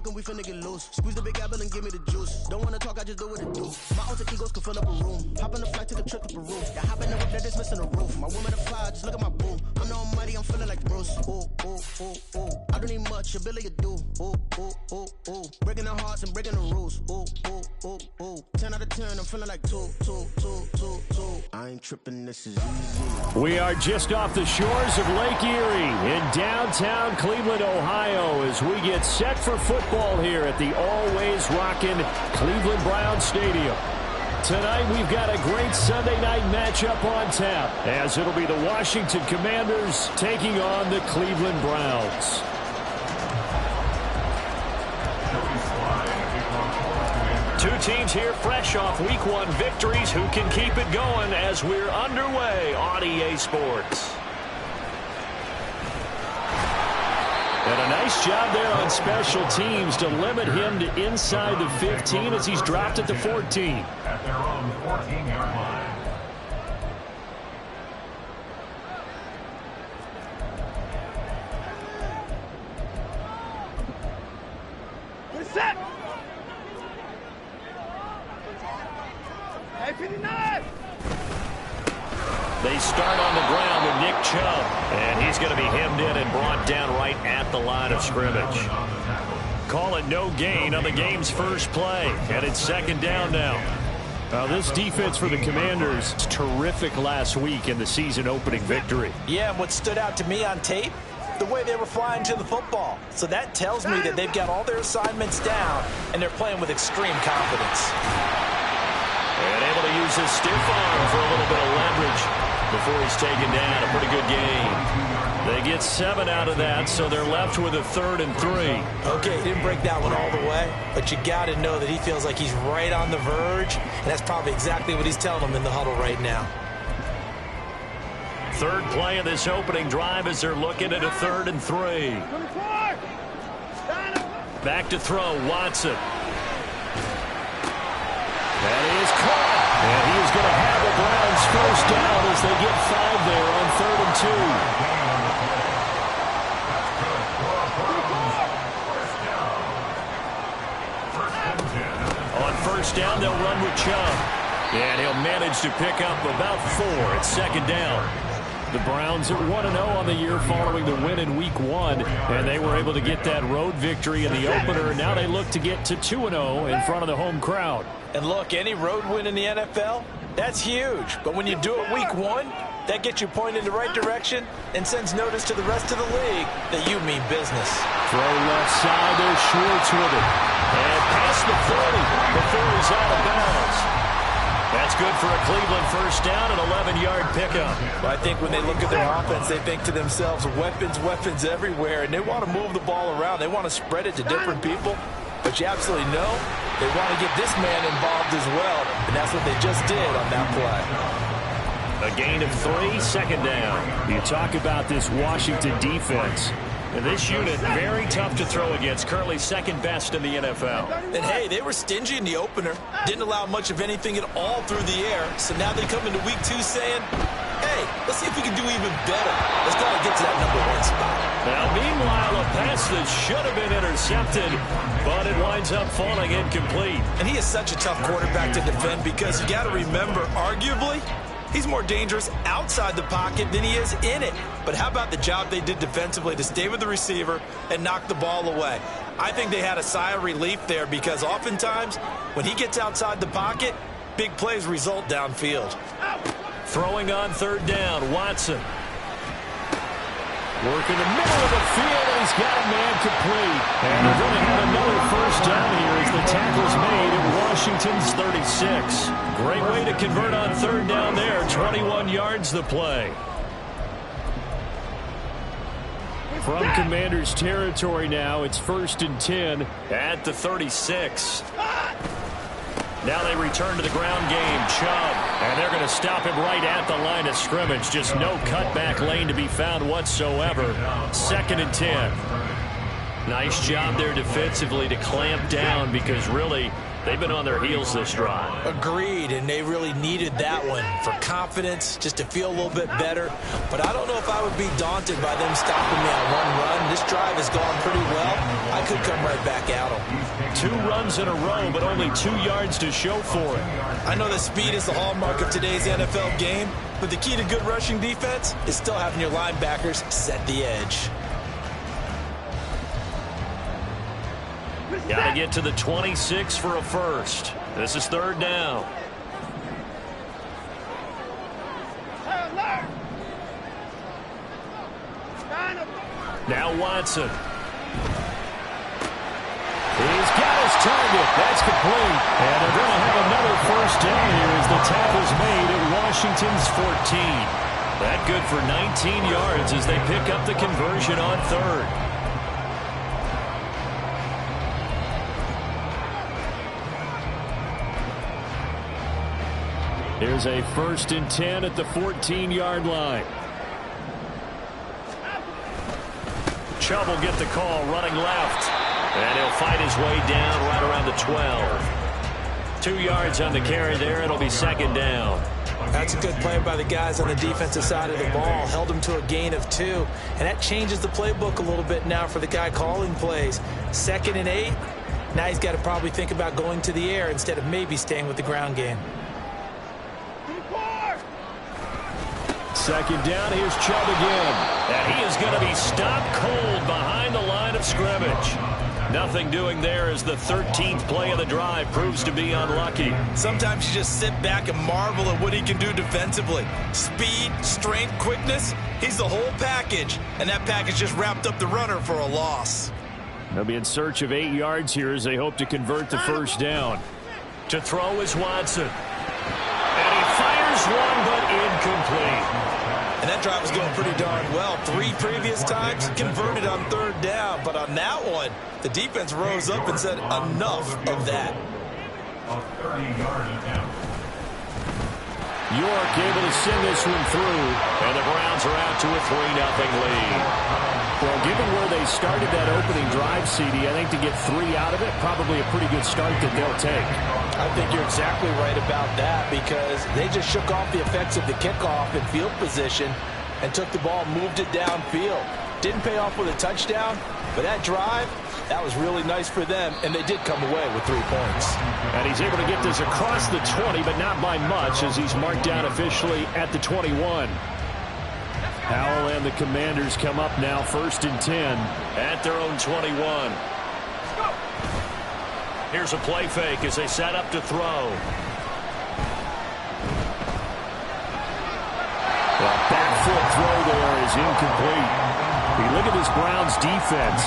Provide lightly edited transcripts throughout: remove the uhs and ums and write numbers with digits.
smoking, we finna get loose. Squeeze the big apple and give me the juice. Don't wanna talk, I just do what it do. My alter egos can fill up a room. Hop on the flight to the trip to Peru. Yeah, hop in the whip that is missing the roof. My woman a fly, just look at my boo. I'm the almighty, I'm feeling like Bruce. Ooh, ooh, ooh, ooh. I don't need much, ability to do. Ooh, ooh, ooh, ooh. Breaking the hearts and breaking the rules. Ooh, ooh, ooh, ooh. 10 out of 10, I'm feeling like 2. I ain't tripping, this is easy. We are just off the shores of Lake Erie in downtown Cleveland, Ohio, as we get set for football here at the always rockin' Cleveland Browns Stadium. Tonight we've got a great Sunday night matchup on tap, as it'll be the Washington Commanders taking on the Cleveland Browns. Two teams here fresh off Week 1 victories who can keep it going as we're underway on EA Sports. And a nice job there on special teams to limit him to inside the 15 as he's dropped at the 14. At their own 14-yard line. Get set! Hey, 59! They start on the ground with Nick Chubb, and he's going to be hemmed in and brought down right at the line of scrimmage. Call it no gain on the game's first play, and it's second down now. This defense for the Commanders was terrific last week in the season-opening victory. Yeah, and what stood out to me on tape, the way they were flying to the football. So that tells me that they've got all their assignments down, and they're playing with extreme confidence. And able to use his stiff arm for a little bit of leverage before he's taken down. A pretty good gain. They get 7 out of that, so they're left with a 3rd and 3. Okay, he didn't break that one all the way, but you got to know that he feels like he's right on the verge, and that's probably exactly what he's telling them in the huddle right now. Third play of this opening drive as they're looking at a 3rd and 3. Back to throw, Watson. That is caught. And he is going to have the Browns first down as they get 5 there on 3rd and 2. On first down, they'll run with Chubb. And he'll manage to pick up about 4 at second down. The Browns are 1-0 on the year following the win in Week 1, and they were able to get that road victory in the opener, and now they look to get to 2-0 in front of the home crowd. And look, any road win in the NFL, that's huge. But when you do it Week 1, that gets you pointed in the right direction and sends notice to the rest of the league that you mean business. Throw left side, there's Schwartz with it. And past the 40 before he's out of bounds. That's good for a Cleveland first down, an 11-yard pickup. Well, I think when they look at their offense, they think to themselves, weapons everywhere, and they want to move the ball around. They want to spread it to different people, but you absolutely know they want to get this man involved as well, and that's what they just did on that play. A gain of 3, second down. You talk about this Washington defense. This unit, very tough to throw against, currently second best in the NFL. And hey, they were stingy in the opener, didn't allow much of anything at all through the air, so now they come into Week 2 saying, hey, let's see if we can do even better. Let's try to get to that #1 spot. Now, meanwhile, a pass that should have been intercepted, but it winds up falling incomplete. And he is such a tough quarterback to defend because you got to remember, arguably, he's more dangerous outside the pocket than he is in it. But how about the job they did defensively to stay with the receiver and knock the ball away? I think they had a sigh of relief there because oftentimes when he gets outside the pocket, big plays result downfield. Throwing on 3rd down, Watson. Working the middle of the field, and he's got a man complete. And they're going to have another first down here as the tackle's made at Washington's 36. Great way to convert on 3rd down there. 21 yards the play. From Commanders territory now, it's 1st and 10 at the 36. Now they return to the ground game. Chubb, and they're going to stop him right at the line of scrimmage. Just no cutback lane to be found whatsoever. 2nd and 10. Nice job there defensively to clamp down because really They've been on their heels this drive. Agreed, and they really needed that one for confidence, just to feel a little bit better. But I don't know if I would be daunted by them stopping me on one run. This drive has gone pretty well. I could come right back at them. 2 runs in a row, but only 2 yards to show for it. I know that speed is the hallmark of today's NFL game, but the key to good rushing defense is still having your linebackers set the edge. Got to get to the 26 for a first. This is 3rd down. Now Watson. He's got his target. That's complete. And they're going to have another first down here as the tackle's made at Washington's 14. That good for 19 yards as they pick up the conversion on 3rd. Here's a 1st and 10 at the 14-yard line. Chubb will get the call running left. And he'll fight his way down right around the 12. 2 yards on the carry there. It'll be 2nd down. That's a good play by the guys on the defensive side of the ball. Held him to a gain of 2. And that changes the playbook a little bit now for the guy calling plays. 2nd and 8. Now he's got to probably think about going to the air instead of maybe staying with the ground game. 2nd down, here's Chubb again. And he is going to be stopped cold behind the line of scrimmage. Nothing doing there as the 13th play of the drive proves to be unlucky. Sometimes you just sit back and marvel at what he can do defensively. Speed, strength, quickness, he's the whole package. And that package just wrapped up the runner for a loss. They'll be in search of 8 yards here as they hope to convert the first down. To throw is Watson. And he fires one, but incomplete. And that drive was going pretty darn well. 3 previous times, converted on 3rd down. But on that one, the defense rose up and said, enough of that. York able to send this one through, and the Browns are out to a 3-0 lead. Well, given where they started that opening drive, CD, I think to get 3 out of it, probably a pretty good start that they'll take. I think you're exactly right about that because they just shook off the effects of the kickoff and field position and took the ball, moved it downfield. Didn't pay off with a touchdown, but that drive, that was really nice for them, and they did come away with 3 points. And he's able to get this across the 20, but not by much as he's marked down officially at the 21. Howell and the Commanders come up now 1st and 10 at their own 21. Here's a play fake as they set up to throw. Well, back foot throw there is incomplete. You look at this Browns defense.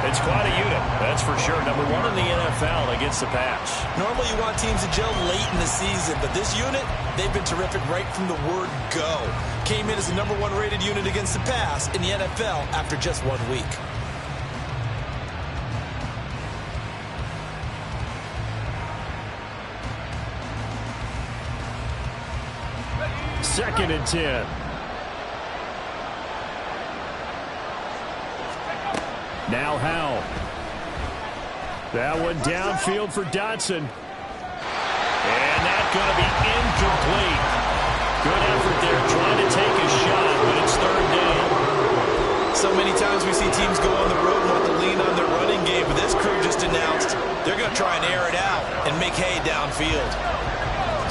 It's quite a unit, that's for sure. #1 in the NFL against the pass. Normally you want teams to gel late in the season, but this unit, they've been terrific right from the word go. Came in as the #1 rated unit against the pass in the NFL after just 1 week. Second and 10. Now Howell. That one downfield for Dotson. And that's going to be incomplete. Good effort there trying to take a shot, but it's 3rd down. So many times we see teams go on the road and want to lean on their running game, but this crew just announced they're going to try and air it out and make hay downfield.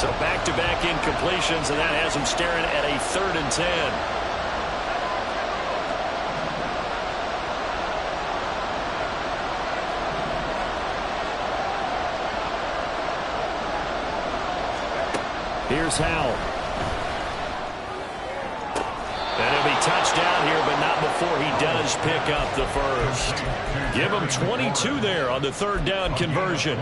So back-to-back incompletions, and that has them staring at a 3rd and 10. Here's Howell. And it'll be touchdown here, but not before he does pick up the first. Give him 22 there on the 3rd down conversion.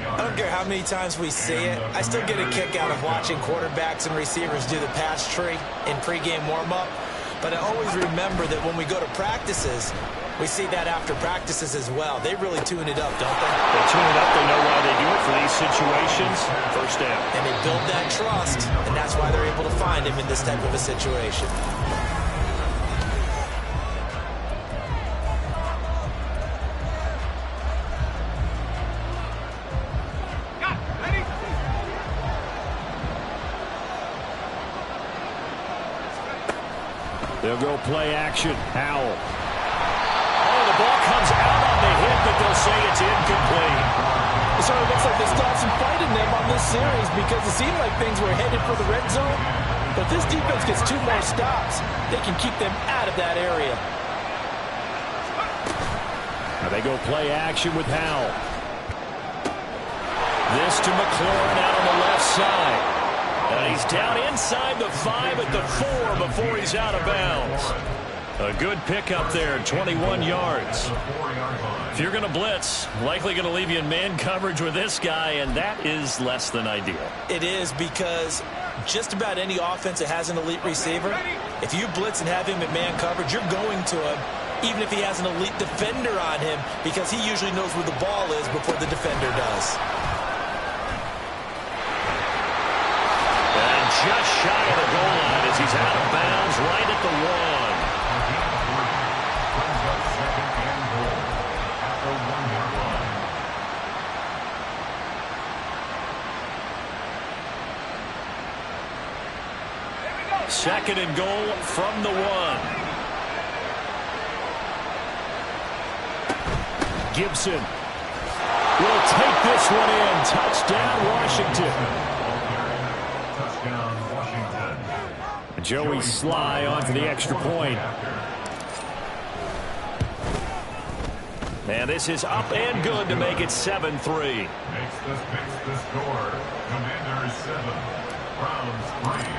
I don't care how many times we see it. I still get a kick out of watching quarterbacks and receivers do the pass tree in pregame warm-up. But I always remember that when we go to practices, we see that after practices as well. They really tune it up, don't they? They tune it up. They know why they do it for these situations. First down. And they build that trust, and that's why they're able to find him in this type of a situation. They'll go play action. Howell. Oh, the ball comes out on the hit, but they'll say it's incomplete. It sort of looks like they still have some fight in them on this series because it seemed like things were headed for the red zone. But this defense gets 2 more stops. They can keep them out of that area. Now they go play action with Howell. This to McLaurin out on the left side. And he's down inside the 5 at the 4 before he's out of bounds. A good pickup there, 21 yards. If you're going to blitz, likely going to leave you in man coverage with this guy, and that is less than ideal. It is because just about any offense that has an elite receiver, if you blitz and have him in man coverage, you're going to him, even if he has an elite defender on him, because he usually knows where the ball is before the defender does. And just shy of the goal line as he's out of bounds right at the 1. Second and goal from the 1. Gibson will take this one in. Touchdown, Washington. Touchdown, Washington. Joey Sly on for the extra point. And this is up and good to make it 7-3. Makes the score. Commanders 7, Browns 3.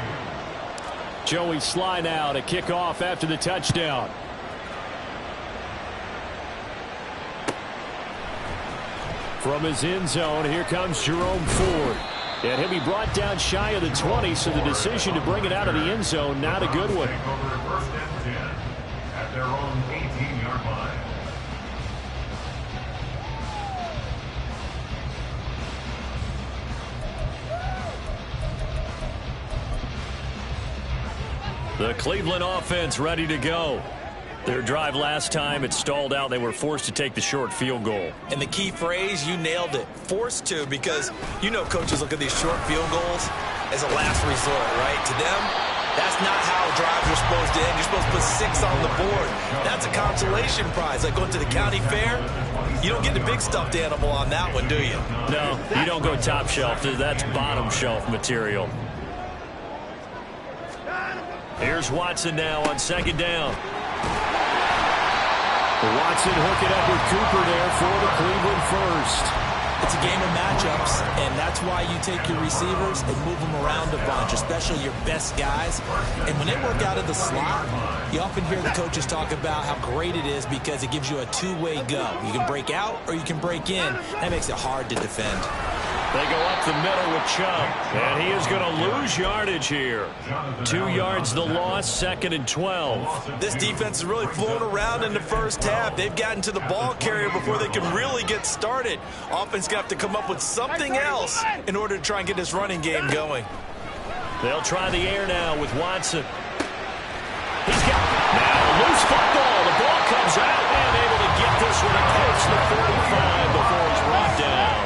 Joey Sly now to kick off after the touchdown. From his end zone, here comes Jerome Ford. And he'll be brought down shy of the 20, so the decision to bring it out of the end zone, not a good one. Take over first and 10 at their own 18-yard line. The Cleveland offense ready to go. Their drive last time, it stalled out. They were forced to take the short field goal. And the key phrase, you nailed it, forced to, because you know coaches look at these short field goals as a last resort, right? To them, that's not how drives are supposed to end. You're supposed to put 6 on the board. That's a consolation prize, like going to the county fair. You don't get the big stuffed animal on that one, do you? No, you don't go top shelf. That's bottom shelf material. Here's Watson now on second down. Watson hooking up with Cooper there for the Cleveland first. It's a game of matchups, and that's why you take your receivers and move them around a bunch, especially your best guys. And when they work out of the slot, you often hear the coaches talk about how great it is because it gives you a two-way go. You can break out or you can break in. That makes it hard to defend. They go up the middle with Chubb, and he is going to lose yardage here. 2 yards the loss, second and 12. This defense is really flown around in the first half. They've gotten to the ball carrier before they can really get started. Offense going to have to come up with something else in order to try and get this running game going. They'll try the air now with Watson. He's got now a loose football. The ball comes out and able to get this one across the 45 before he's brought down.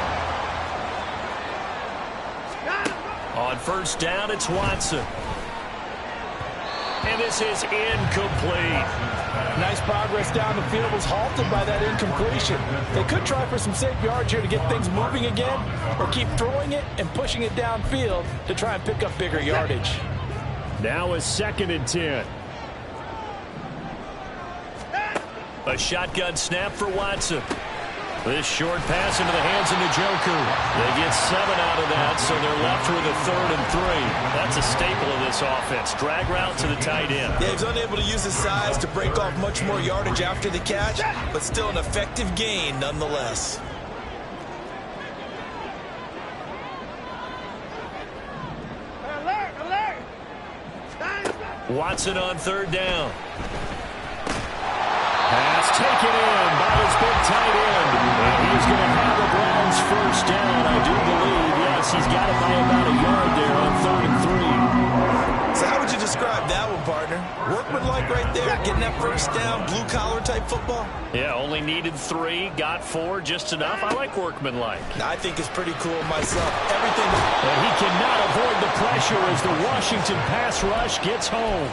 On first down, it's Watson. And this is incomplete. Nice progress down the field was halted by that incompletion. They could try for some safe yards here to get things moving again, or keep throwing it and pushing it downfield to try and pick up bigger yardage. Now a second and 10. A shotgun snap for Watson. This short pass into the hands of Njoku. They get 7 out of that, so they're left with a 3rd and 3. That's a staple of this offense. Drag route to the tight end. Yeah, he's unable to use his size to break off much more yardage after the catch, but still an effective gain nonetheless. Watson on third down. Pass taken in by his big tight end. And he's going to have the Browns first down, I do believe. Yes, he's got it by about a yard there on 3rd and 3. So how would you describe that one, partner? Workmanlike right there, getting that first down, blue-collar type football? Yeah, only needed 3, got 4, just enough. I like workmanlike. I think it's pretty cool myself. Everything. And he cannot avoid the pressure as the Washington pass rush gets home.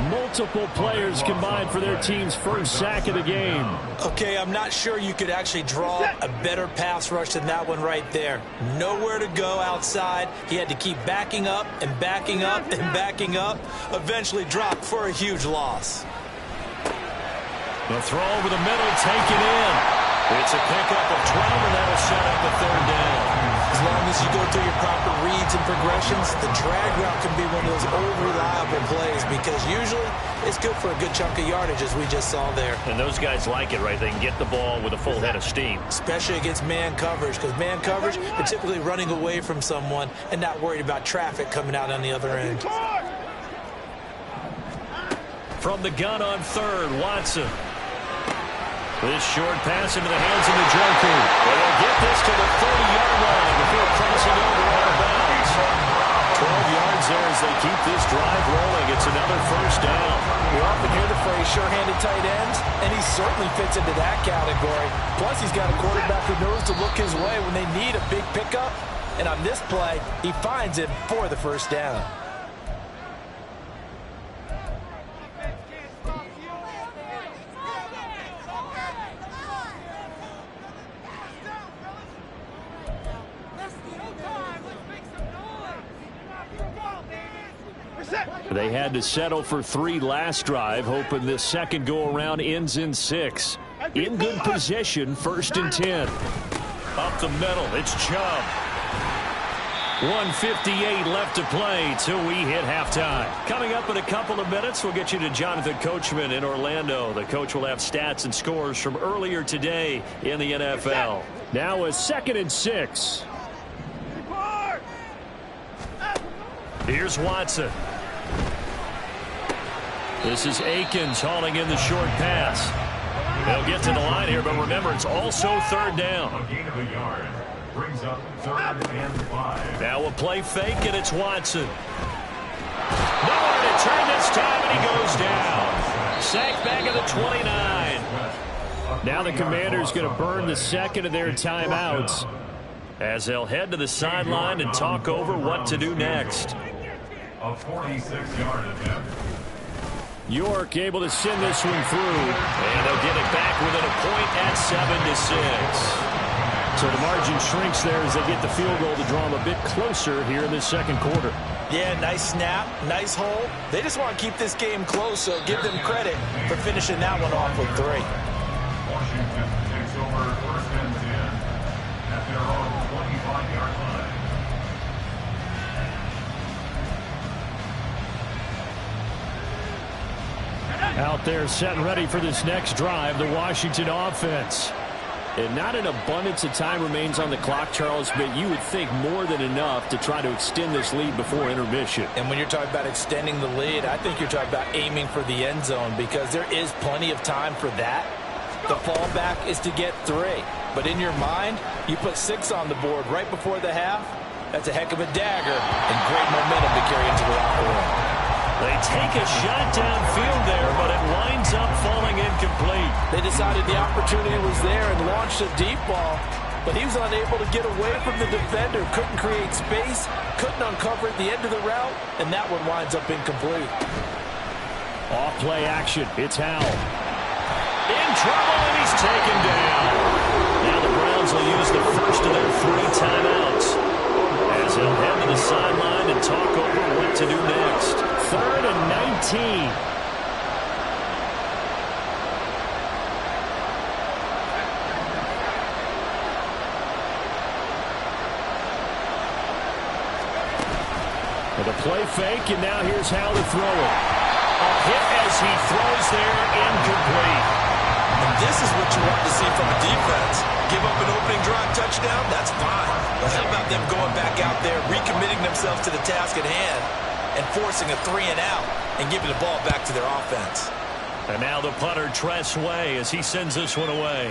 Multiple players combined for their team's first sack of the game. Okay, I'm not sure you could actually draw a better pass rush than that one right there. Nowhere to go outside. He had to keep backing up and backing up and backing up. Eventually dropped for a huge loss. The throw over the middle, taken in. It's a pickup of 12, and that'll set up a third down. As long as you go through your proper reads and progressions, the drag route can be one of those old reliable plays because usually it's good for a good chunk of yardage, as we just saw there. And those guys like it, right? They can get the ball with a full head of steam. Especially against man coverage, because man coverage, you're typically running away from someone and not worried about traffic coming out on the other end. From the gun on third, Watson. This short pass into the hands of Njoku. And they'll get this to the 30-yard line before crossing over out of bounds. 12 yards there as they keep this drive rolling. It's another first down. We often hear the phrase sure-handed tight ends, and he certainly fits into that category. Plus, he's got a quarterback who knows to look his way when they need a big pickup. And on this play, he finds it for the first down. They had to settle for 3 last drive, hoping this second go-around ends in 6. In good position, 1st and 10. Up the middle, it's Chubb. 1:58 left to play till we hit halftime. Coming up in a couple of minutes, we'll get you to Jonathan Coachman in Orlando. The coach will have stats and scores from earlier today in the NFL. Now a 2nd and 6. Here's Watson. This is Akins hauling in the short pass. They'll get to the line here, but remember, it's also 3rd down. A gain of a yard brings up 3rd and 5. Now a play fake, and it's Watson. Nowhere to turn this time, and he goes down. Sacked back at the 29. Now the Commanders going to burn the second of their timeouts as they'll head to the sideline and talk over what to do next. A 46-yard attempt. York able to send this one through, and they'll get it back within a point at 7-6. So the margin shrinks there as they get the field goal to draw them a bit closer here in this second quarter. Yeah, nice snap, nice hole. They just want to keep this game close, so give them credit for finishing that one off with 3. Washington takes over 1st and 10 at their own 25-yard line. Out there set and ready for this next drive, the Washington offense. And not an abundance of time remains on the clock, Charles, but you would think more than enough to try to extend this lead before intermission. And when you're talking about extending the lead, I think you're talking about aiming for the end zone because there is plenty of time for that. The fallback is to get 3. But in your mind, you put 6 on the board right before the half. That's a heck of a dagger and great momentum to carry into the locker room. They take a shot downfield there, but it winds up falling incomplete. They decided the opportunity was there and launched a deep ball, but he was unable to get away from the defender, couldn't create space, couldn't uncover at the end of the route, and that one winds up incomplete. Off play action, it's Howell. In trouble, and he's taken down. Now the Browns will use the first of their 3 timeouts as they'll head to the sideline and talk over what to do next. 3rd and 19. With a play fake, and now here's how to throw it. A hit as he throws there, incomplete. And this is what you want to see from a defense. Give up an opening drive touchdown, that's fine. But how about them going back out there, recommitting themselves to the task at hand, and forcing a 3 and out and giving the ball back to their offense. And now the punter, Tress Way, as he sends this one away.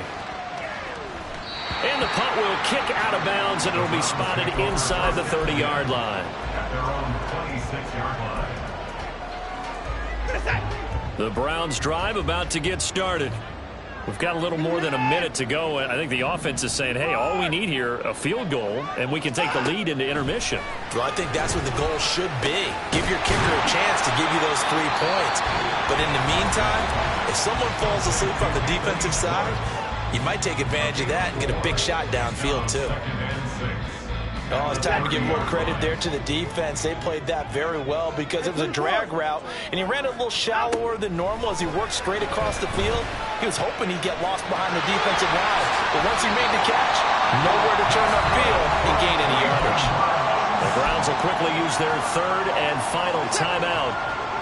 And the punt will kick out of bounds, and it'll be spotted inside the 30-yard line. At their own 26-yard line. The Browns drive about to get started. We've got a little more than a minute to go. I think the offense is saying, hey, all we need here, a field goal, and we can take the lead into intermission. Well, I think that's what the goal should be. Give your kicker a chance to give you those 3 points. But in the meantime, if someone falls asleep on the defensive side, you might take advantage of that and get a big shot downfield, too. Oh, it's time to give more credit there to the defense. They played that very well because it was a drag route, and he ran it a little shallower than normal as he worked straight across the field. He was hoping he'd get lost behind the defensive line, but once he made the catch, nowhere to turn upfield and gain any yardage. The Browns will quickly use their third and final timeout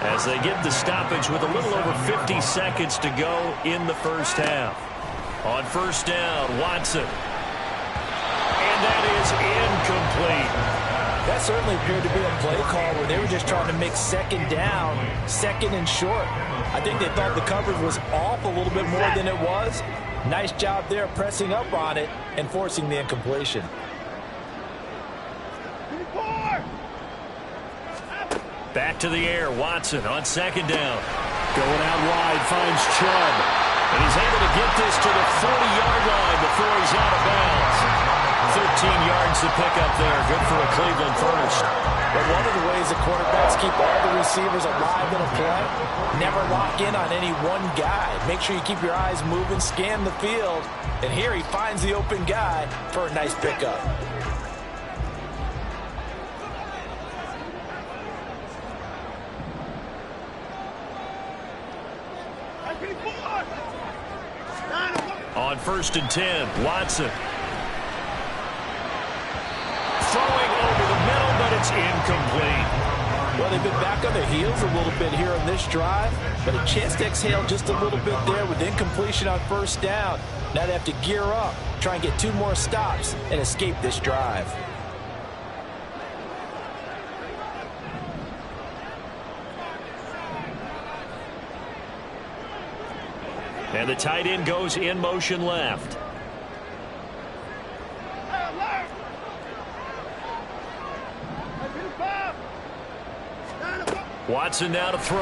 as they get the stoppage with a little over 50 seconds to go in the first half. On first down, Watson. And that is incomplete. That certainly appeared to be a play call where they were just trying to make second down, second and short. I think they thought the coverage was off a little bit more than it was. Nice job there pressing up on it and forcing the incompletion. Back to the air, Watson on second down. Going out wide, finds Chubb. And he's able to get this to the 40-yard line before he's out of bounds. 13 yards to pick up there. Good for a Cleveland first. But one of the ways the quarterbacks keep all the receivers alive in a play, never lock in on any one guy. Make sure you keep your eyes moving, scan the field. And here he finds the open guy for a nice pickup. On first and 10, Watson. Throwing over the middle, but it's incomplete. Well, they've been back on their heels a little bit here on this drive, but a chance to exhale just a little bit there with incompletion on first down. Now they have to gear up, try and get 2 more stops, and escape this drive. And the tight end goes in motion left. Watson now to throw.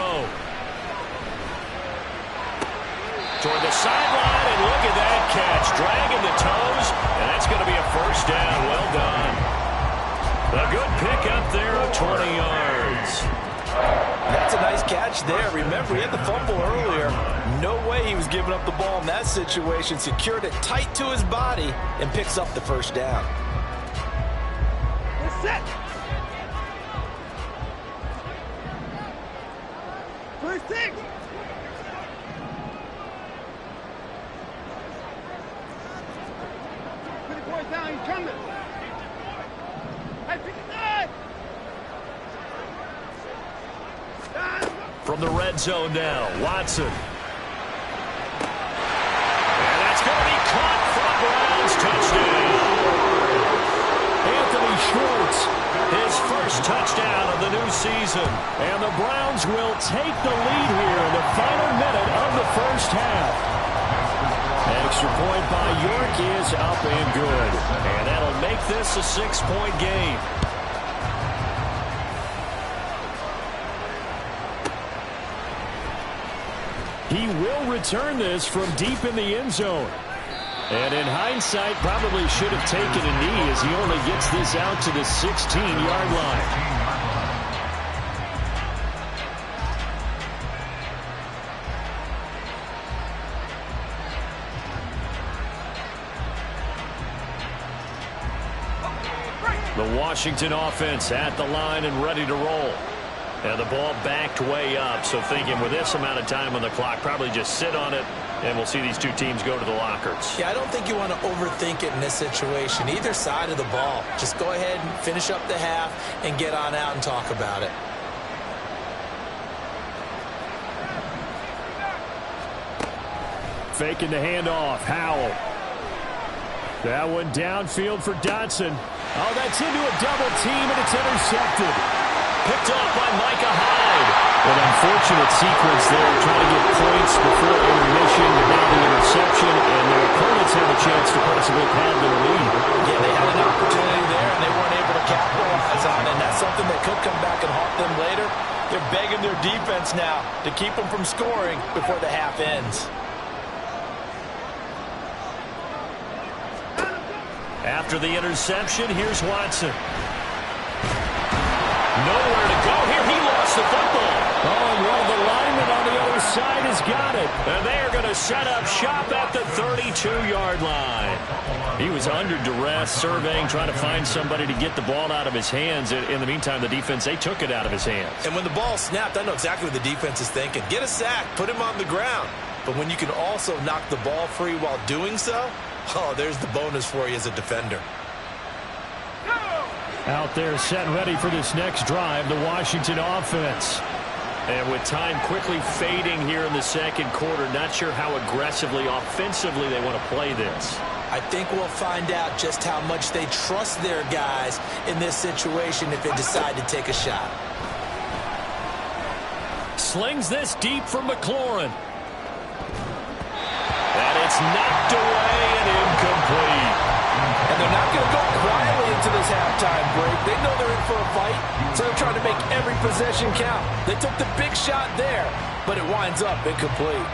Toward the sideline, and look at that catch. Dragging the toes, and that's going to be a first down. Well done. A good pick up there of 20 yards. That's a nice catch there. Remember, he had the fumble earlier. No way he was giving up the ball in that situation. Secured it tight to his body and picks up the first down. We're set. First thing. Put the boys down. He's coming. Hey, 59. From the red zone now, Watson. And that's going to be caught for a Browns touchdown. Anthony Schwartz, his first touchdown of the new season. And the Browns will take the lead here in the final minute of the first half. Extra point by York is up and good. And that'll make this a 6-point game. He will return this from deep in the end zone. And in hindsight, probably should have taken a knee as he only gets this out to the 16-yard line. The Washington offense at the line and ready to roll. And the ball backed way up, so thinking with this amount of time on the clock, probably just sit on it, and we'll see these two teams go to the lockers. Yeah, I don't think you want to overthink it in this situation. Either side of the ball. Just go ahead and finish up the half and get on out and talk about it. Faking the handoff, Howell. That one downfield for Dotson. Oh, that's into a double team, and it's intercepted. Picked off by Micah Hyde. An unfortunate sequence there, trying to get points before intermission. Now the interception, and their opponents have a chance to possibly pad their lead. Yeah, they had an opportunity there, and they weren't able to capitalize on it. And that's something that could come back and haunt them later. They're begging their defense now to keep them from scoring before the half ends. After the interception, here's Watson. Nowhere to go here. He lost the football. Oh, and one of the linemen on the other side has got it. And they are going to set up shop at the 32-yard line. He was under duress, surveying, trying to find somebody to get the ball out of his hands. In the meantime, the defense, they took it out of his hands. And when the ball snapped, I know exactly what the defense is thinking. Get a sack, put him on the ground. But when you can also knock the ball free while doing so, oh, there's the bonus for you as a defender. Out there set ready for this next drive, the Washington offense. And with time quickly fading here in the second quarter, not sure how aggressively, offensively they want to play this. I think we'll find out just how much they trust their guys in this situation if they decide to take a shot. Slings this deep for McLaurin. And it's knocked away and incomplete. And they're not going to go quietly into this halftime break. They know they're in for a fight, so they're trying to make every possession count. They took the big shot there, but it winds up incomplete.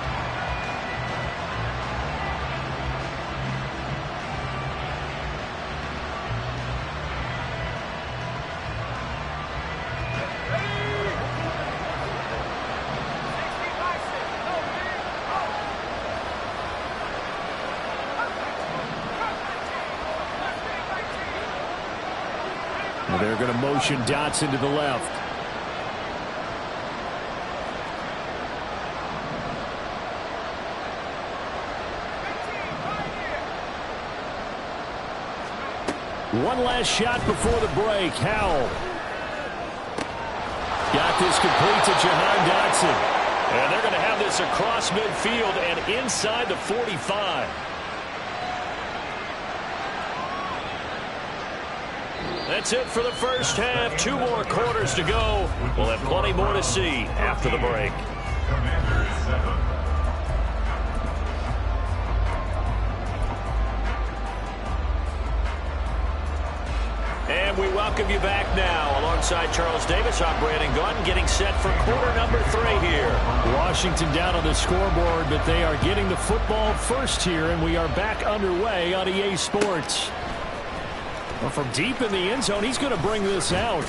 They're going to motion Dotson to the left. One last shot before the break. Howell. Got this complete to Jahan Dotson. And they're going to have this across midfield and inside the 45. That's it for the first half. 2 more quarters to go. We'll have plenty more to see after the break. Commanders 7. And we welcome you back now. Alongside Charles Davis, I'm Brandon Gaudin, getting set for quarter number 3 here. Washington down on the scoreboard, but they are getting the football first here, and we are back underway on EA Sports. Well, from deep in the end zone, he's going to bring this out.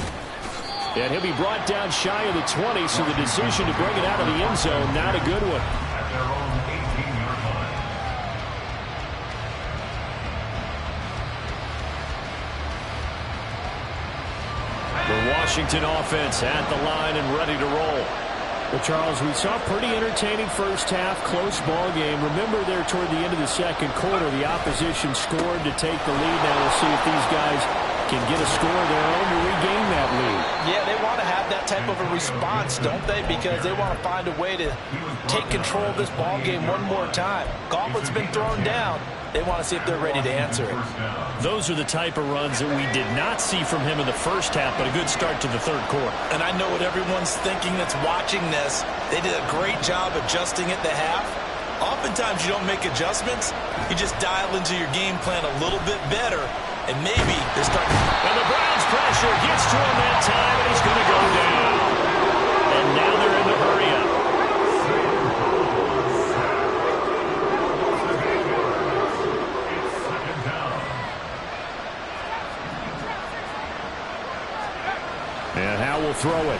And he'll be brought down shy of the 20, so the decision to bring it out of the end zone, not a good one. At their own 18-yard line. The Washington offense at the line and ready to roll. Well, Charles, we saw a pretty entertaining first half, close ball game. Remember there toward the end of the second quarter, the opposition scored to take the lead. Now we'll see if these guys can get a score of their own to regain that lead. Yeah, they want to have that type of a response, don't they? Because they want to find a way to take control of this ball game one more time. Gauntlet's been thrown down. They want to see if they're ready to answer it. Those are the type of runs that we did not see from him in the first half, but a good start to the third quarter. And I know what everyone's thinking that's watching this. They did a great job adjusting at the half. Oftentimes you don't make adjustments. You just dial into your game plan a little bit better, and maybe they start. And the Browns pressure gets to him that time, and he's going to go down. And now they're in the hurry up. And Howe will throw it.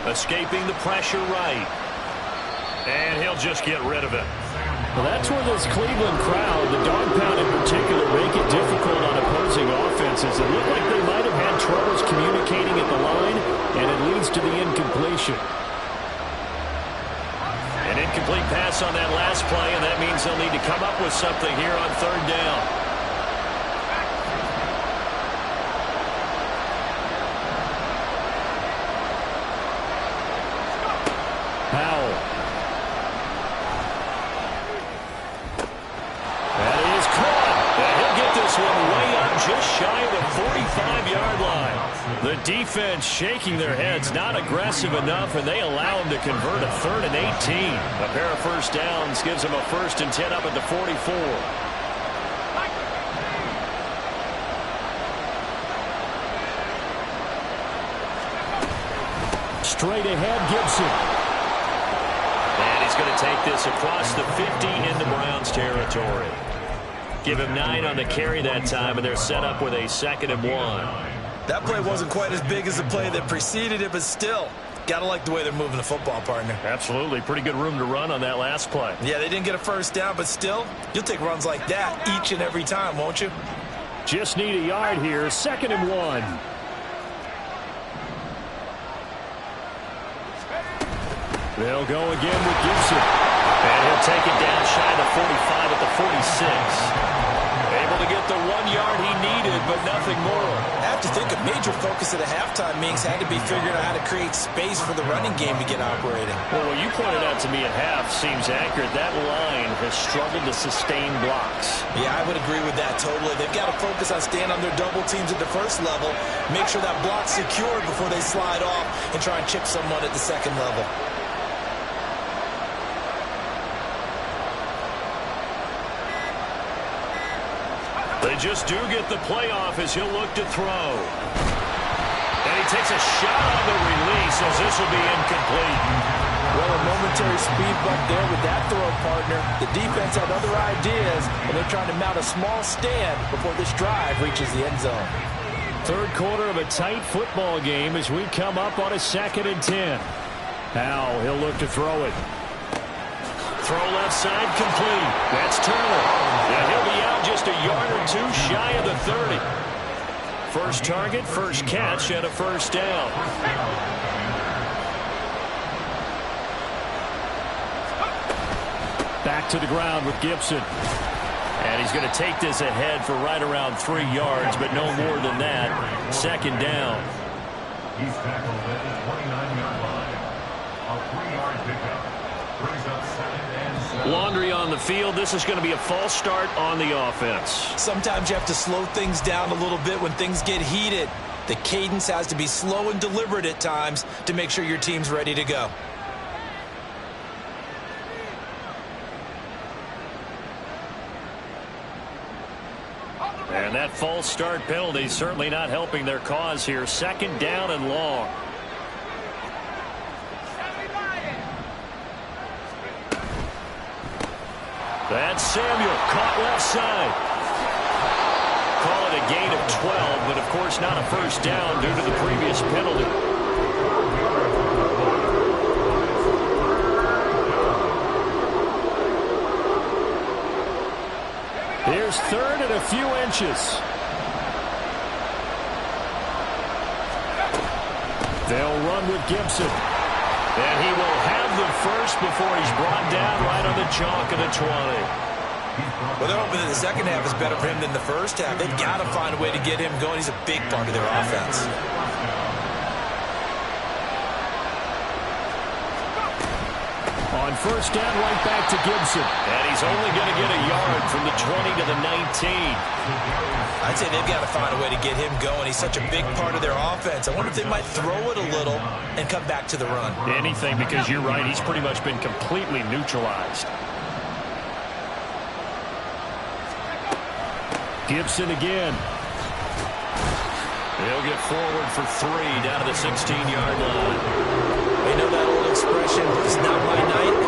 Escaping the pressure right. And he'll just get rid of it. Well, that's where this Cleveland crowd, the dog pound in particular, make it difficult on opposing offenses. It looked like they might have had troubles communicating at the line, and it leads to the incompletion. An incomplete pass on that last play, and that means they'll need to come up with something here on third down. Powell. That is caught. And he'll get this one way up just shy of the 45-yard line. The defense shaking their heads, not aggressive enough, and they allow him to convert a 3rd and 18. A pair of first downs gives him a 1st and 10 up at the 44. Straight ahead, Gibson. And he's going to take this across the 50 into Browns territory. Give him 9 on the carry that time, and they're set up with a 2nd and 1. That play wasn't quite as big as the play that preceded it, but still, got to like the way they're moving the football, partner. Absolutely. Pretty good room to run on that last play. Yeah, they didn't get a first down, but still, you'll take runs like that each and every time, won't you? Just need a yard here. 2nd and 1. They'll go again with Gibson. And he'll take it down shy of the 45 at the 46. Able to get the 1 yard he needed, but nothing more. I have to think a major focus at the halftime means had to be figuring out how to create space for the running game to get operating. Well, what you pointed out to me at half seems accurate. That line has struggled to sustain blocks. Yeah, I would agree with that totally. They've got to focus on staying on their double teams at the first level, make sure that block's secured before they slide off and try and chip someone at the second level. They just do get the playoff as he'll look to throw. And he takes a shot on the release as this will be incomplete. Well, a momentary speed bump there with that throw, partner. The defense had other ideas, and they're trying to mount a small stand before this drive reaches the end zone. 3rd quarter of a tight football game as we come up on a 2nd and 10. Now he'll look to throw it. Throw left side complete. That's Turner. Yeah, he'll be out just a yard or 2 shy of the 30. First target, first catch, and a first down. Back to the ground with Gibson. And he's going to take this ahead for right around 3 yards, but no more than that. 2nd down. He's tackled at the 29-yard line. A 3-yard pickup. Brings up 2nd and 7. Laundry on the field. This is going to be a false start on the offense. Sometimes you have to slow things down a little bit when things get heated. The cadence has to be slow and deliberate at times to make sure your team's ready to go. And that false start penalty certainly not helping their cause here. 2nd down and long. That's Samuel, caught left side. Call it a gain of 12, but of course not a first down due to the previous penalty. Here's 3rd and a few inches. They'll run with Gibson. And he will have the first before he's brought down right on the chalk of the 20. Well, they're hoping that the second half is better for him than the first half. They've got to find a way to get him going. He's a big part of their offense. On first down, right back to Gibson. And he's only going to get a yard from the 20 to the 19. I'd say they've got to find a way to get him going. He's such a big part of their offense. I wonder if they might throw it a little and come back to the run. Anything, because you're right. He's pretty much been completely neutralized. Gibson again. He'll get forward for 3 down to the 16-yard line. You know that old expression, it's not my night?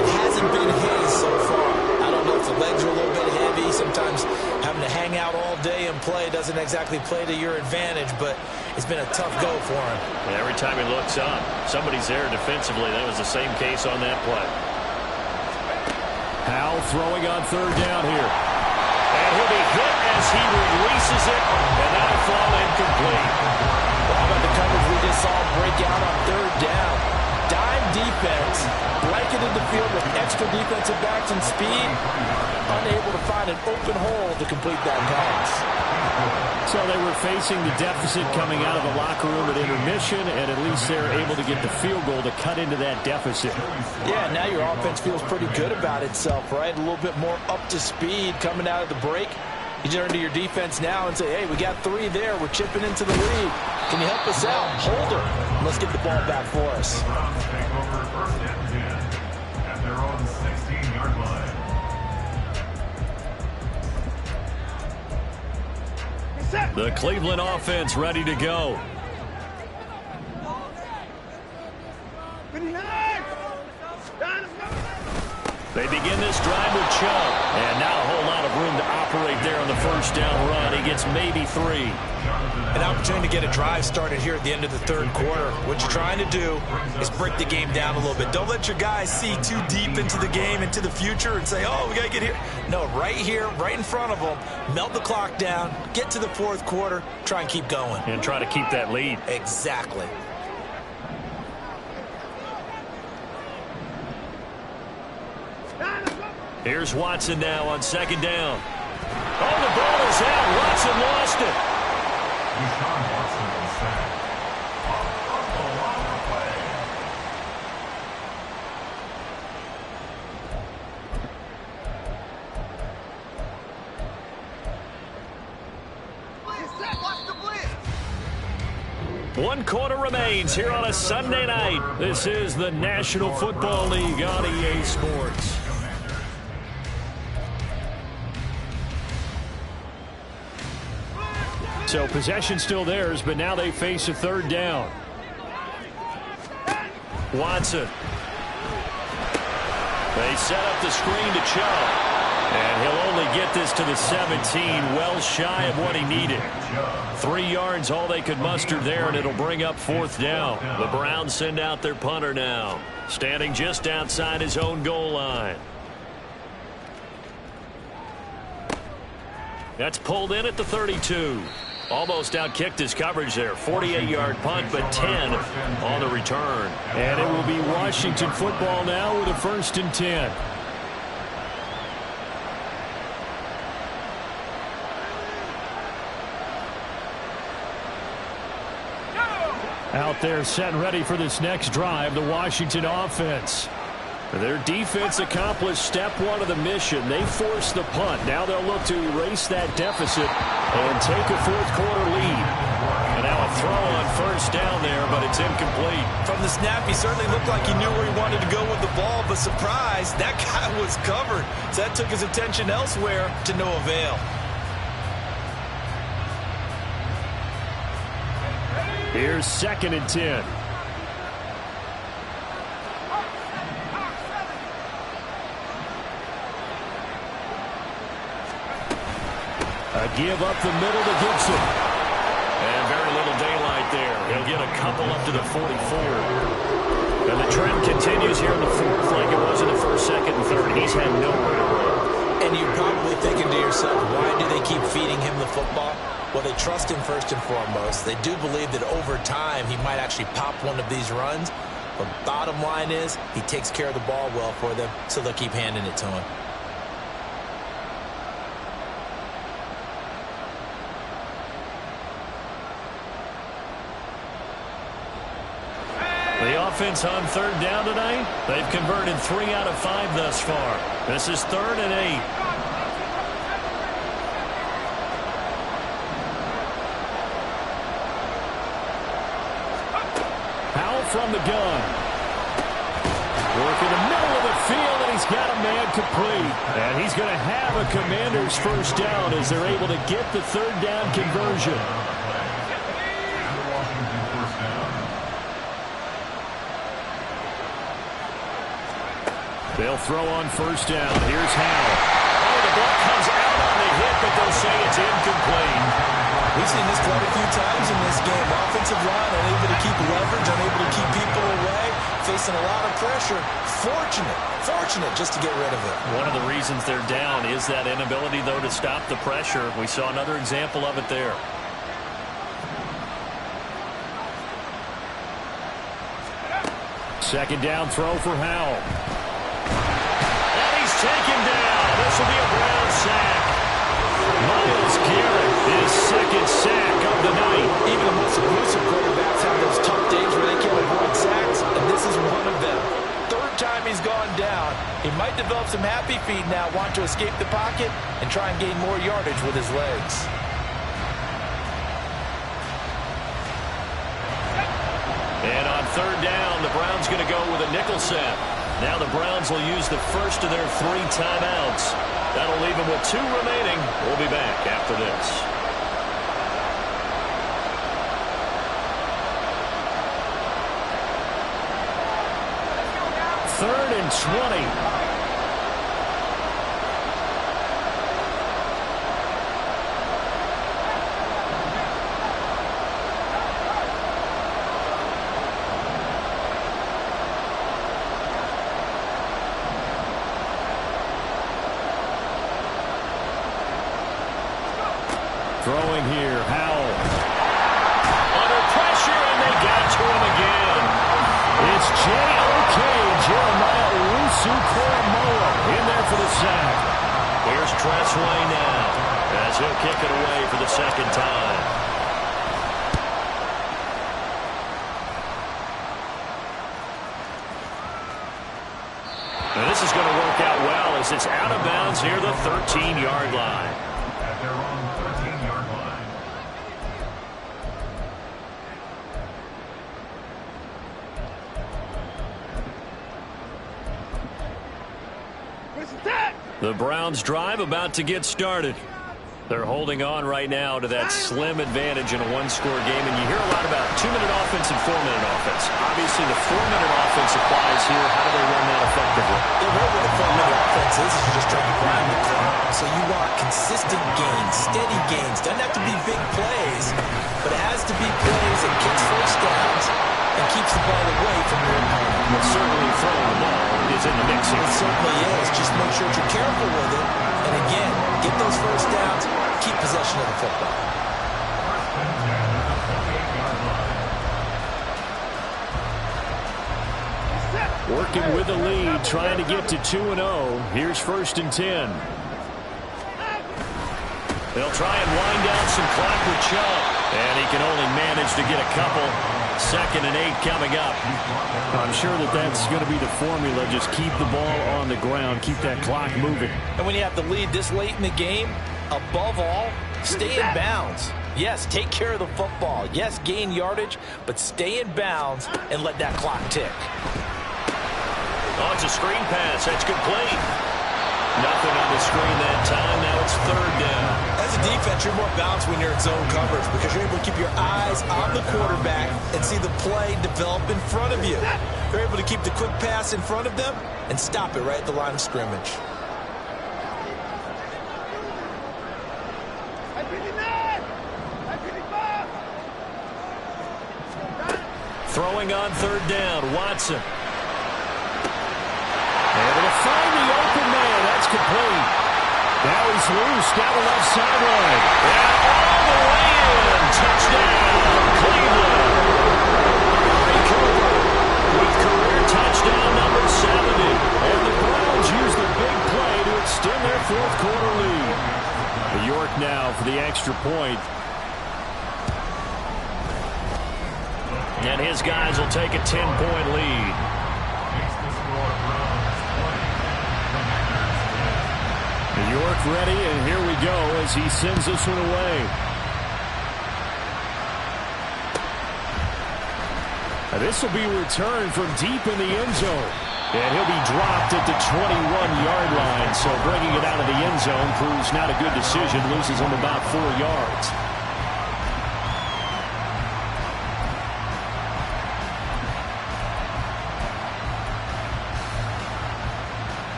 It hasn't been his so far. I don't know if the legs are a little bit heavy. Sometimes having to hang out all day and play doesn't exactly play to your advantage, but it's been a tough go for him. And every time he looks up, somebody's there defensively. That was the same case on that play. Howell throwing on 3rd down here. And he'll be hit as he releases it, and that'll fall incomplete. Well, how about the coverage we just saw break out on 3rd down? Dime defense, blanketed the field with extra defensive backs and speed, unable to find an open hole to complete that pass. So they were facing the deficit coming out of the locker room at intermission, and at least they're able to get the field goal to cut into that deficit. Yeah, now your offense feels pretty good about itself, right? A little bit more up to speed coming out of the break. You turn to your defense now and say, hey, we got 3 there. We're chipping into the lead. Can you help us out? Hold her. Let's get the ball back for us. Browns take over 1st and 10 at their own 16-yard line. The Cleveland offense ready to go. They begin this drive with Chubb. And not a whole lot of room to operate there on the first down run. He gets maybe 3. An opportunity to get a drive started here at the end of the third quarter. What you're trying to do is break the game down a little bit. Don't let your guys see too deep into the game, into the future, and say, oh, we got to get here. No, right here, right in front of them, melt the clock down, get to the fourth quarter, try and keep going. And try to keep that lead. Exactly. Here's Watson now on second down. Oh, the ball is out. Watson lost it. Deshaun Watson is sacked. On the line play. Watch the blitz. 1 quarter remains here on a Sunday night. This is the National Football League on EA Sports. So possession still theirs, but now they face a third down. Watson. They set up the screen to Chubb. And he'll only get this to the 17, well shy of what he needed. 3 yards, all they could muster there, and it'll bring up fourth down. The Browns send out their punter now, standing just outside his own goal line. That's pulled in at the 32. Almost outkicked his coverage there. 48-yard punt, but 10 on the return. And it will be Washington football now with a 1st and 10. Out there set and ready for this next drive, the Washington offense. Their defense accomplished step 1 of the mission. They forced the punt. Now they'll look to erase that deficit and take a fourth quarter lead. And now a throw on first down there, but it's incomplete. From the snap, he certainly looked like he knew where he wanted to go with the ball, but surprise, that guy was covered. So that took his attention elsewhere to no avail. Here's 2nd and 10. A give up the middle to Gibson. And very little daylight there. He'll get a couple up to the 44. And the trend continues here in the fourth like it was in the first, second, and third. He's had nowhere to run. And you're probably thinking to yourself, why do they keep feeding him the football? Well, they trust him first and foremost. They do believe that over time he might actually pop one of these runs. But bottom line is he takes care of the ball well for them, so they'll keep handing it to him. The offense on third down tonight, they've converted 3 out of 5 thus far. This is 3rd and 8. Howell from the gun. Work in the middle of the field, and he's got a man complete. And he's going to have a Commander's first down as they're able to get the third down conversion. They'll throw on first down. Here's Howell. Oh, the ball comes out on the hit, but they'll say it's incomplete. We've seen this quite a few times in this game. Offensive line unable to keep leverage, unable to keep people away, facing a lot of pressure. Fortunate just to get rid of it. One of the reasons they're down is that inability, though, to stop the pressure. We saw another example of it there. Second down throw for Howell. And he's taken down. This will be a Brown sack. Myles Garrett, his 2nd sack of the night. Even the most elusive quarterbacks have those tough days where they can't avoid sacks, and this is one of them. 3rd time he's gone down. He might develop some happy feet now, want to escape the pocket and try and gain more yardage with his legs. And on third down, the Browns going to go with a nickel set. Now the Browns will use the first of their 3 timeouts. That'll leave them with 2 remaining. We'll be back after this. Third and 20. Throwing here, Howell. Under pressure, and they got to him again. It's J.O.K. Jeremiah Owusu-Koramoah in there for the sack. Here's Tressway now as he'll kick it away for the second time. And this is going to work out well as it's out of bounds near the 13-yard line. At their own 13-yard line. The Browns' drive about to get started. They're holding on right now to that slim advantage in a one-score game, and you hear a lot about 2-minute offense and 4-minute offense. Obviously, the 4-minute offense applies here. How do they run that effectively? The way with the 4-minute offense is you're just trying to grind the clock. So you want consistent gains, steady gains. Doesn't have to be big plays, but it has to be plays that gets first downs and keeps the ball away from your opponent. But certainly throwing the ball is in the mix here. It certainly is. Just make sure that you're careful with it. And again, get those first downs, keep possession of the football. Working with the lead, trying to get to 2-0. Here's 1st and 10. They'll try and wind down some clock with Chubb. And he can only manage to get a couple. 2nd and 8 coming up. I'm sure that that's going to be the formula. Just keep the ball on the ground. Keep that clock moving. And when you have to lead this late in the game, above all, stay in bounds. Yes, take care of the football. Yes, gain yardage, but stay in bounds and let that clock tick. Oh, it's a screen pass. That's complete. Nothing on the screen that time. Now it's 3rd down. As a defense, you're more balanced when you're in zone coverage because you're able to keep your eyes on the quarterback and see the play develop in front of you. You're able to keep the quick pass in front of them and stop it right at the line of scrimmage. Throwing on 3rd down, Watson. Able to find the open man. That's complete. Now he's loose down the left sideline. And all the way in. Touchdown, Cleveland. Amari Cooper with career touchdown number 70. And the Browns use the big play to extend their 4th quarter lead. York now for the extra point. And his guys will take a 10-point lead. York ready, and here we go as he sends this one away. Now this will be returned from deep in the end zone. And he'll be dropped at the 21-yard line. So bringing it out of the end zone proves not a good decision. Loses him about 4 yards.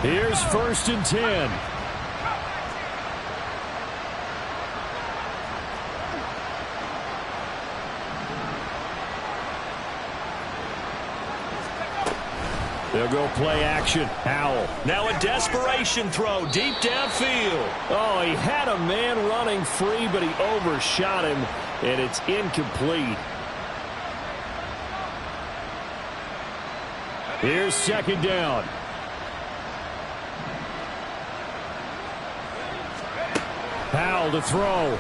Here's 1st and 10. They'll go play action. Howell. Now a desperation throw deep downfield. Oh, he had a man running free, but he overshot him, and it's incomplete. Here's 2nd down. Howell to throw.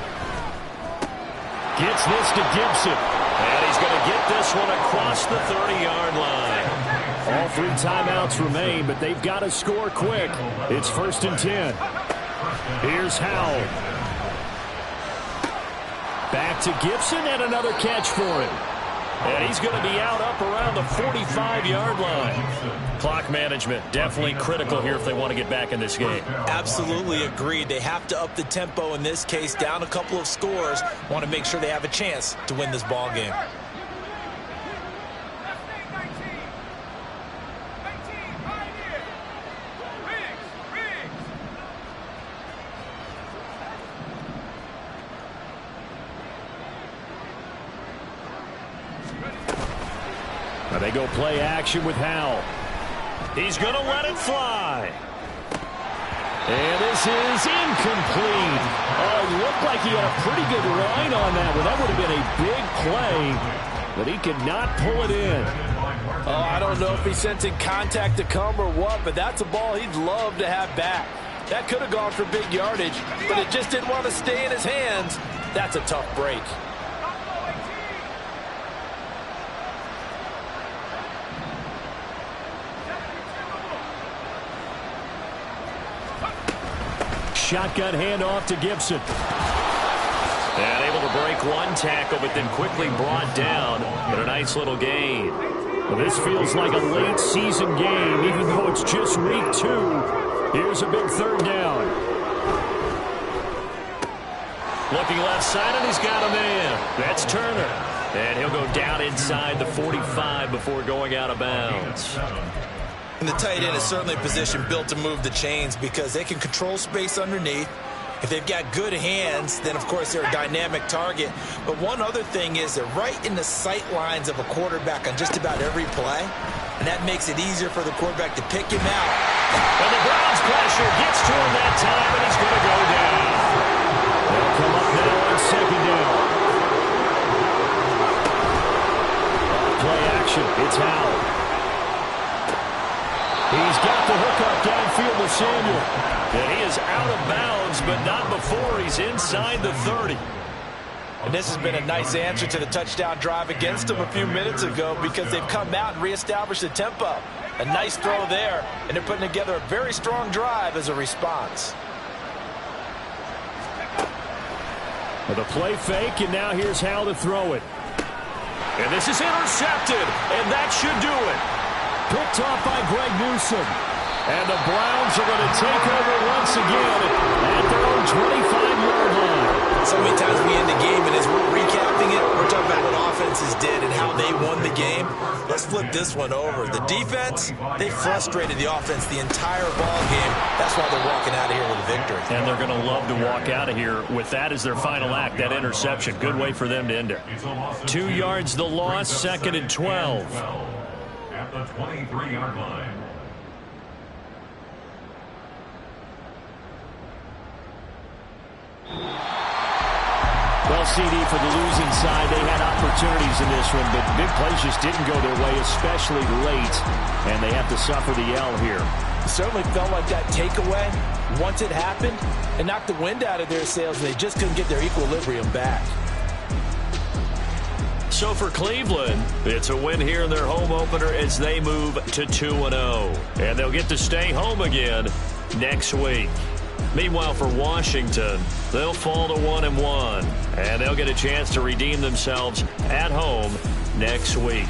Gets this to Gibson. And he's going to get this one across the 30-yard line. All 3 timeouts remain, but they've got to score quick. It's 1st and 10. Here's Howell. Back to Gibson, and another catch for him. And he's going to be out up around the 45-yard line. Clock management, definitely critical here if they want to get back in this game. Absolutely agreed. They have to up the tempo in this case, down a couple of scores. Want to make sure they have a chance to win this ball game. Now they go play action with Howell. He's going to let it fly. And this is incomplete. Oh, it looked like he had a pretty good line on that one. That would have been a big play, but he could not pull it in. Oh, I don't know if he's sensing contact to come or what, but that's a ball he'd love to have back. That could have gone for big yardage, but it just didn't want to stay in his hands. That's a tough break. Shotgun handoff to Gibson. And able to break one tackle, but then quickly brought down. But a nice little gain. Well, this feels like a late season game, even though it's just week 2. Here's a big third down. Looking left side, and he's got a man. That's Turner. And he'll go down inside the 45 before going out of bounds. And the tight end is certainly a position built to move the chains because they can control space underneath. If they've got good hands, then, of course, they're a dynamic target. But one other thing is they're right in the sight lines of a quarterback on just about every play, and that makes it easier for the quarterback to pick him out. And the Browns pressure gets to him that time, and he's going to go down. They'll come up now on second down. Play action. It's Howell. He's got the hookup downfield with Samuel. And he is out of bounds, but not before he's inside the 30. And this has been a nice answer to the touchdown drive against them a few minutes ago because they've come out and reestablished the tempo. A nice throw there, and they're putting together a very strong drive as a response. The play fake, and now here's Howell to throw it. And this is intercepted, and that should do it. Picked off by Greg Newsome. And the Browns are going to take over once again at their own 25-yard line. So many times we end the game, and as we're recapping it, we're talking about what offenses did and how they won the game. Let's flip this one over. The defense, they frustrated the offense the entire ball game. That's why they're walking out of here with a victory. And they're going to love to walk out of here with that as their final act, that interception. Good way for them to end it. 2 yards the loss, 2nd and 12. At the 23-yard line. Well, CD, for the losing side, they had opportunities in this one, but big plays just didn't go their way, especially late, and they have to suffer the L here. It certainly felt like that takeaway, once it happened, it knocked the wind out of their sails, and they just couldn't get their equilibrium back. So for Cleveland, it's a win here in their home opener as they move to 2-0. And they'll get to stay home again next week. Meanwhile, for Washington, they'll fall to 1-1. And they'll get a chance to redeem themselves at home next week.